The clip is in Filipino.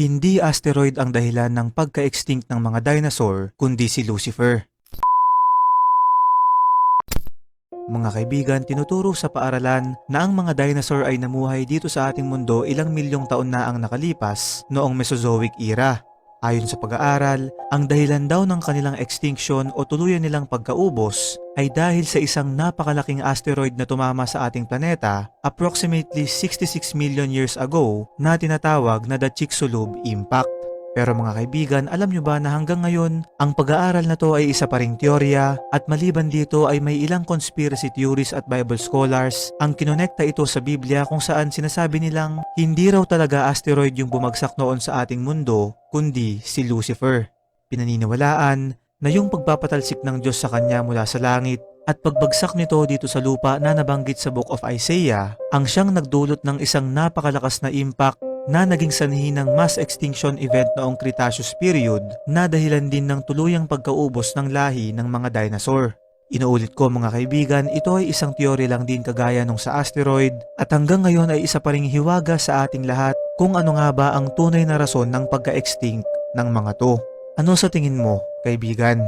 Hindi asteroid ang dahilan ng pagka-extinct ng mga dinosaur, kundi si Lucifer. Mga kaibigan, tinuturo sa paaralan na ang mga dinosaur ay namuhay dito sa ating mundo ilang milyong taon na ang nakalipas noong Mesozoic era. Ayon sa pag-aaral, ang dahilan daw ng kanilang extinction o tuluyan nilang pagkaubos ay dahil sa isang napakalaking asteroid na tumama sa ating planeta approximately 66 million years ago na tinatawag na the Chicxulub Impact. Pero mga kaibigan, alam nyo ba na hanggang ngayon, ang pag-aaral na to ay isa pa ring teorya at maliban dito ay may ilang conspiracy theories at Bible scholars ang kinonekta ito sa Biblia kung saan sinasabi nilang hindi raw talaga asteroid yung bumagsak noon sa ating mundo, kundi si Lucifer. Pinaniniwalaan na yung pagpapatalsik ng Diyos sa kanya mula sa langit at pagbagsak nito dito sa lupa na nabanggit sa Book of Isaiah ang siyang nagdulot ng isang napakalakas na impact na naging sanhi ng mass extinction event noong Cretaceous period na dahilan din ng tuluyang pagkaubos ng lahi ng mga dinosaur. Inuulit ko mga kaibigan, ito ay isang teorya lang din kagaya nung sa asteroid at hanggang ngayon ay isa pa ring hiwaga sa ating lahat kung ano nga ba ang tunay na rason ng pagka-extinct ng mga to. Ano sa tingin mo, kaibigan?